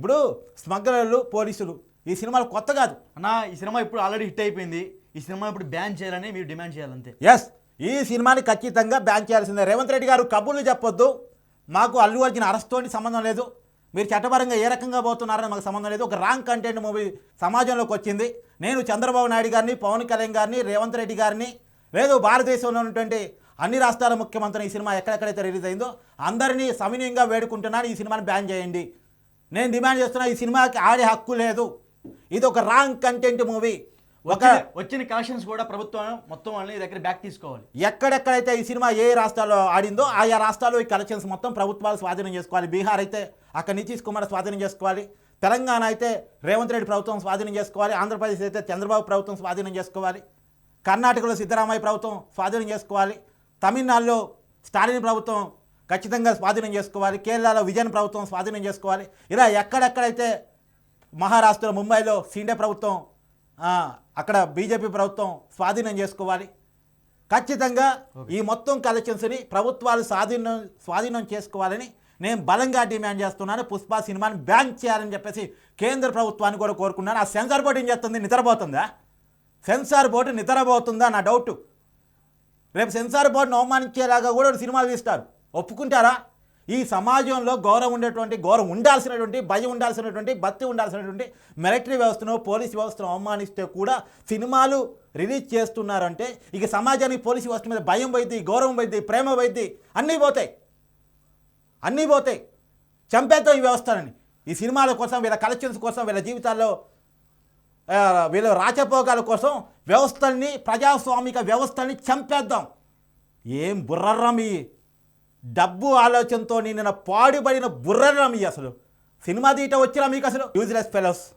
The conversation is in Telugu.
ఇప్పుడు స్మగ్లర్లు పోలీసులు ఈ సినిమాలు కొత్త కాదు అన్న. ఈ సినిమా ఇప్పుడు ఆల్రెడీ హిట్ అయిపోయింది. ఈ సినిమా ఇప్పుడు బ్యాన్ చేయాలని మీరు డిమాండ్ చేయాలంతే. ఎస్, ఈ సినిమాని ఖచ్చితంగా బ్యాన్ చేయాల్సిందే. రేవంత్ రెడ్డి గారు కబుర్లు చెప్పొద్దు, మాకు అల్లు అర్జున్ అరెస్ట్తోని సంబంధం లేదు, మీరు చట్టపరంగా ఏ రకంగా పోతున్నారని మాకు సంబంధం లేదు. ఒక రాంగ్ కంటెంట్ మూవీ సమాజంలోకి వచ్చింది. నేను చంద్రబాబు నాయుడు గారిని, పవన్ కళ్యాణ్ గారిని, రేవంత్ రెడ్డి గారిని, లేదు భారతదేశంలో ఉన్నటువంటి అన్ని రాష్ట్రాల ముఖ్యమంత్రిని ఈ సినిమా ఎక్కడెక్కడైతే రిలీజ్ అయిందో అందరినీ సవినయంగా వేడుకుంటున్నాను, ఈ సినిమాని బ్యాన్ చేయండి. నేను డిమాండ్ చేస్తున్నా, ఈ సినిమాకి ఆడే హక్కు లేదు. ఇది ఒక రాంగ్ కంటెంట్ మూవీ. వచ్చిన కలెక్షన్స్ కూడా ప్రభుత్వం మొత్తం వాళ్ళని దగ్గర బ్యాక్ తీసుకోవాలి. ఎక్కడెక్కడైతే ఈ సినిమా ఏ రాష్ట్రాల్లో ఆడిందో ఆయా రాష్ట్రాల్లో ఈ కలెక్షన్స్ మొత్తం ప్రభుత్వాలు స్వాధీనం చేసుకోవాలి. బీహార్ అయితే అక్కడ నితీష్ కుమార్ స్వాధీనం చేసుకోవాలి, తెలంగాణ అయితే రేవంత్ రెడ్డి ప్రభుత్వం స్వాధీనం చేసుకోవాలి, ఆంధ్రప్రదేశ్ అయితే చంద్రబాబు ప్రభుత్వం స్వాధీనం చేసుకోవాలి, కర్ణాటకలో సిద్ధరామయ్య ప్రభుత్వం స్వాధీనం చేసుకోవాలి, తమిళనాడులో స్టాలిన్ ప్రభుత్వం ఖచ్చితంగా స్వాధీనం చేసుకోవాలి, కేరళలో విజయన్ ప్రభుత్వం స్వాధీనం చేసుకోవాలి. ఇలా ఎక్కడెక్కడైతే మహారాష్ట్రలో ముంబైలో షిండే ప్రభుత్వం, అక్కడ బీజేపీ ప్రభుత్వం స్వాధీనం చేసుకోవాలి. ఖచ్చితంగా ఈ మొత్తం కలెక్షన్స్ని ప్రభుత్వాలు స్వాధీనం చేసుకోవాలని నేను బలంగా డిమాండ్ చేస్తున్నాను. పుష్ప సినిమాని బ్యాన్ చేయాలని చెప్పేసి కేంద్ర ప్రభుత్వాన్ని కూడా కోరుకున్నాను. ఆ సెన్సార్ బోర్డు ఏం చేస్తుంది? నిద్రపోతుందా? సెన్సార్ బోర్డు నిద్రపోతుందా నా డౌట్. రేపు సెన్సార్ బోర్డును అవమానించేలాగా కూడా సినిమాలు తీస్తారు. ఒప్పుకుంటారా? ఈ సమాజంలో గౌరవం ఉండేటువంటి, గౌరవం ఉండాల్సినటువంటి, భయం ఉండాల్సినటువంటి, భక్తి ఉండాల్సినటువంటి మిలిటరీ వ్యవస్థను, పోలీస్ వ్యవస్థను అవమానిస్తే కూడా సినిమాలు రిలీజ్ చేస్తున్నారంటే ఇక సమాజానికి పోలీస్ వ్యవస్థ మీద భయం పోయింది, గౌరవం పోయింది, ప్రేమ పోయింది, అన్నీ పోతాయి. చంపేద్దాం ఈ వ్యవస్థలని. ఈ సినిమాల కోసం, వీళ్ళ కలెక్షన్స్ కోసం, వీళ్ళ జీవితాల్లో వీళ్ళ రాచపోగాల కోసం వ్యవస్థల్ని, ప్రజాస్వామిక వ్యవస్థల్ని చంపేద్దాం. ఏం బుర్రర్రం ఈ డబ్బు ఆలోచనతో నిన్న పాడుబడిన బుర్రర్రం ఈ అసలు సినిమా తీయటం వచ్చినా మీకు అసలు యూజ్లెస్ ఫెలోస్.